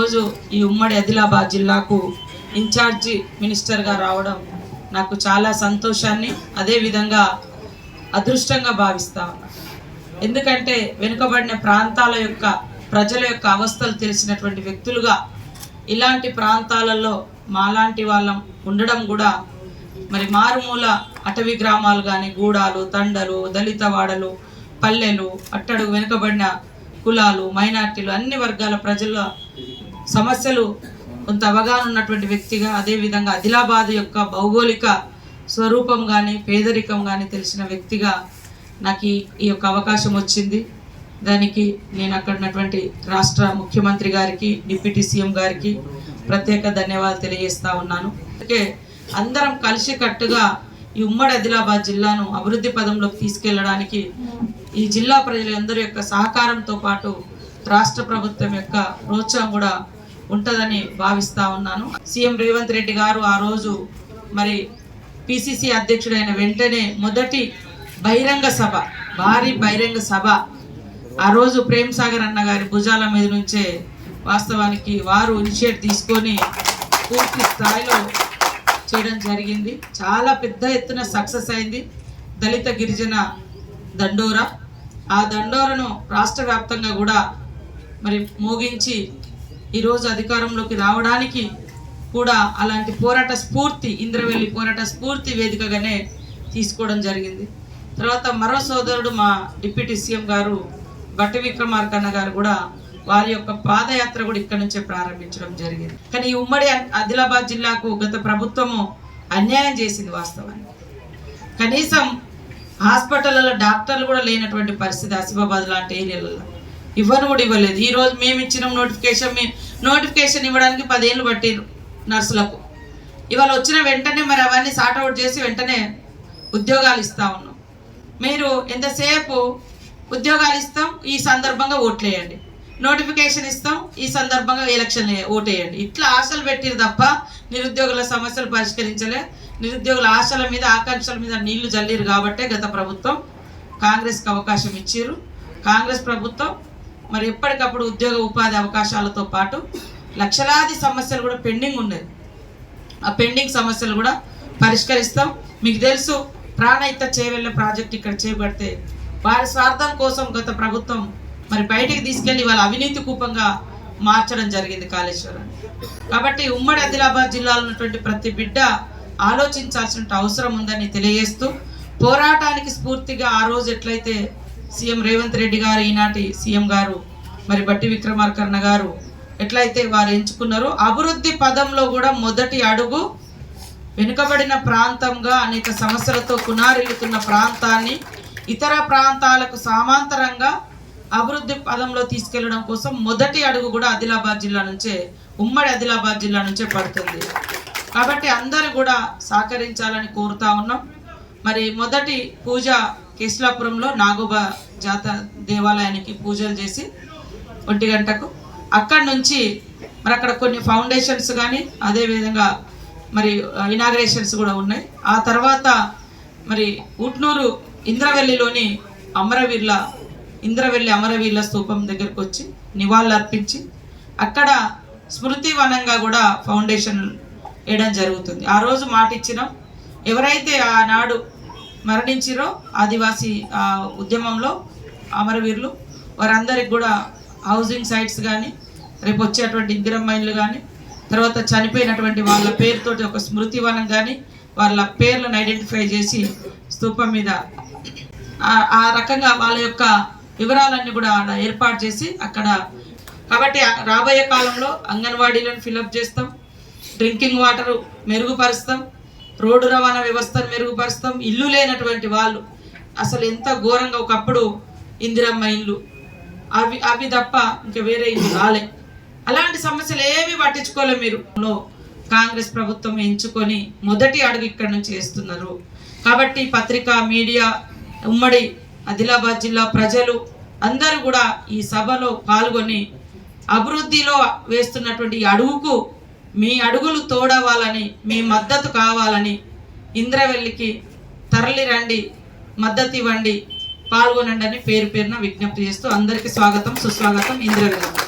ఈరోజు ఈ ఉమ్మడి ఆదిలాబాద్ జిల్లాకు ఇన్ఛార్జి మినిస్టర్గా రావడం నాకు చాలా సంతోషాన్ని అదేవిధంగా అదృష్టంగా భావిస్తా ఉన్నాను. ఎందుకంటే వెనుకబడిన ప్రాంతాల యొక్క ప్రజల యొక్క అవస్థలు తెలిసినటువంటి వ్యక్తులుగా ఇలాంటి ప్రాంతాలలో మాలాంటి వాళ్ళం ఉండడం కూడా మరి మారుమూల అటవీ గ్రామాలు కానీ గూడాలు తండలు దళిత వాడలు పల్లెలు అట్టడుగు వెనుకబడిన కులాలు మైనార్టీలు అన్ని వర్గాల ప్రజల సమస్యలు కొంత అవగాహన ఉన్నటువంటి వ్యక్తిగా అదేవిధంగా ఆదిలాబాద్ యొక్క భౌగోళిక స్వరూపం కానీ పేదరికం కానీ తెలిసిన వ్యక్తిగా నాకు ఈ యొక్క అవకాశం వచ్చింది. దానికి నేను అక్కడ ఉన్నటువంటి రాష్ట్ర ముఖ్యమంత్రి గారికి డిప్యూటీ సీఎం గారికి ప్రత్యేక ధన్యవాదాలు తెలియజేస్తా ఉన్నాను. అందుకే అందరం కలిసికట్టుగా ఈ ఉమ్మడి ఆదిలాబాద్ జిల్లాను అభివృద్ధి పదంలోకి తీసుకెళ్లడానికి ఈ జిల్లా ప్రజలందరి యొక్క సహకారంతో పాటు రాష్ట్ర ప్రభుత్వం యొక్క ప్రోత్సాహం కూడా ఉంటుందని భావిస్తా ఉన్నాను. సీఎం రేవంత్ రెడ్డి గారు ఆ రోజు మరి పిసిసి అధ్యక్షుడైన వెంటనే మొదటి బహిరంగ సభ భారీ బహిరంగ సభ ఆ రోజు ప్రేమ్ సాగర్ అన్న గారి భుజాల మీద నుంచే వాస్తవానికి వారు ఇనిషియేట్ తీసుకొని పూర్తి స్థాయిలో చేయడం జరిగింది. చాలా పెద్ద ఎత్తున సక్సెస్ అయింది. దళిత గిరిజన దండోరా ఆ దండోరను రాష్ట్ర వ్యాప్తంగా కూడా మరి మోగించి ఈరోజు అధికారంలోకి రావడానికి కూడా అలాంటి పోరాట స్ఫూర్తి ఇంద్రవెల్లి పోరాట స్ఫూర్తి వేదికగానే తీసుకోవడం జరిగింది. తర్వాత మరో సోదరుడు మా డిప్యూటీ సీఎం గారు బట్టి విక్రమార్కన్న గారు కూడా వారి యొక్క పాదయాత్ర కూడా ఇక్కడ నుంచే ప్రారంభించడం జరిగింది. కానీ ఈ ఉమ్మడి ఆదిలాబాద్ జిల్లాకు గత ప్రభుత్వము అన్యాయం చేసింది. వాస్తవానికి కనీసం హాస్పిటల్లో డాక్టర్లు కూడా లేనటువంటి పరిస్థితి ఆసిఫాబాద్ లాంటి ఏరియాలలో ఇవ్వను కూడా ఇవ్వలేదు. ఈరోజు మేము ఇచ్చిన నోటిఫికేషన్ ఇవ్వడానికి 10 ఏళ్ళు పట్టిరు నర్సులకు. ఇవాళ వచ్చిన వెంటనే మరి అవన్నీ సార్ట్అవుట్ చేసి వెంటనే ఉద్యోగాలు ఇస్తా ఉన్నాం. మీరు ఎంతసేపు ఉద్యోగాలు ఇస్తాం ఈ సందర్భంగా ఓట్లేయండి, నోటిఫికేషన్ ఇస్తాం ఈ సందర్భంగా ఎలక్షన్ ఓటేయండి, ఇట్లా ఆశలు పెట్టిరు తప్ప నిరుద్యోగుల సమస్యలు పరిష్కరించలే. నిరుద్యోగుల ఆశల మీద ఆకాంక్షల మీద నీళ్లు జల్లిరు కాబట్టే గత ప్రభుత్వం కాంగ్రెస్కి అవకాశం ఇచ్చిర్రు. కాంగ్రెస్ ప్రభుత్వం మరి ఎప్పటికప్పుడు ఉద్యోగ ఉపాధి అవకాశాలతో పాటు లక్షలాది సమస్యలు కూడా పెండింగ్ ఉన్నాయి. ఆ పెండింగ్ సమస్యలు కూడా పరిష్కరిస్తాం. మీకు తెలుసు ప్రాణహిత చేవెళ్ళ ప్రాజెక్ట్ ఇక్కడ చేపడితే వారి స్వార్థం కోసం గత ప్రభుత్వం మరి బయటికి తీసుకెళ్లి వాళ్ళ అవినీతి కూపంగా మార్చడం జరిగింది కాళేశ్వరాన్ని. కాబట్టి ఉమ్మడి ఆదిలాబాద్ జిల్లాలో ఉన్నటువంటి ప్రతి బిడ్డ ఆలోచించాల్సిన అవసరం ఉందని తెలియజేస్తూ పోరాటానికి స్ఫూర్తిగా ఆ రోజు ఎట్లయితే సీఎం రేవంత్ రెడ్డి గారు ఈనాటి సీఎం గారు మరి బట్టి విక్రమార్కన్న గారు ఎట్లయితే వారు ఎంచుకున్నారో అభివృద్ధి పదంలో కూడా మొదటి అడుగు వెనుకబడిన ప్రాంతంగా అనేక సమస్యలతో కునారిల్లుతున్న ప్రాంతాన్ని ఇతర ప్రాంతాలకు సమాంతరంగా అభివృద్ధి పదంలో తీసుకెళ్లడం కోసం మొదటి అడుగు కూడా ఆదిలాబాద్ జిల్లా నుంచే ఉమ్మడి ఆదిలాబాద్ జిల్లా నుంచే పడుతుంది. కాబట్టి అందరూ కూడా సహకరించాలని కోరుతా ఉన్నాం. మరి మొదటి పూజ కేశలాపురంలో నాగోబా జాతర దేవాలయానికి పూజలు చేసి 1 గంటకు అక్కడి నుంచి మరి అక్కడ కొన్ని ఫౌండేషన్స్ కానీ అదేవిధంగా మరి ఇనాగ్రేషన్స్ కూడా ఉన్నాయి. ఆ తర్వాత మరి ఉట్నూరు ఇంద్రవెల్లిలోని ఇంద్రవెల్లి అమరవీర్ల స్తూపం దగ్గరకు వచ్చి నివాళులు అర్పించి అక్కడ స్మృతి వనంగా కూడా ఫౌండేషన్ వేయడం జరుగుతుంది. ఆ రోజు మాట ఇచ్చినాం, ఎవరైతే ఆనాడు మరణించిరో ఆదివాసీ ఉద్యమంలో అమరవీరులు వారందరికి కూడా హౌసింగ్ సైట్స్ కానీ రేపు వచ్చేటువంటి ఇందిరమ్మైన్లు కానీ తర్వాత చనిపోయినటువంటి వాళ్ళ పేరుతోటి ఒక స్మృతి వనం కానీ వాళ్ళ పేర్లను ఐడెంటిఫై చేసి స్తూపం మీద ఆ రకంగా వాళ్ళ యొక్క వివరాలన్నీ కూడా ఏర్పాటు చేసి అక్కడ కాబట్టి రాబోయే కాలంలో అంగన్వాడీలను ఫిలప్ చేస్తాం, డ్రింకింగ్ వాటర్ మెరుగుపరుస్తాం, రోడ్డు రవాణా వ్యవస్థను మెరుగుపరుస్తాం. ఇల్లు లేనటువంటి వాళ్ళు అసలు ఎంత ఘోరంగా ఒకప్పుడు ఇందిరమ్మ ఇల్లు అవి తప్ప ఇంకా వేరే ఇల్లు రాలే. అలాంటి సమస్యలు ఏవి పట్టించుకోలే. మీరు కాంగ్రెస్ ప్రభుత్వం ఎంచుకొని మొదటి అడుగు ఇక్కడ నుంచి వేస్తున్నారు. కాబట్టి పత్రికా మీడియా ఉమ్మడి ఆదిలాబాద్ జిల్లా ప్రజలు అందరూ కూడా ఈ సభలో పాల్గొని అభివృద్ధిలో వేస్తున్నటువంటి అడుగుకు మీ అడుగులు తోడవాలని మీ మద్దతు కావాలని ఇంద్రవెల్లికి తరలి రండి, మద్దతు ఇవ్వండి, పాల్గొనండి అని పేరు పేరున విజ్ఞప్తి చేస్తూ అందరికీ స్వాగతం సుస్వాగతం. ఇంద్రవెల్లి.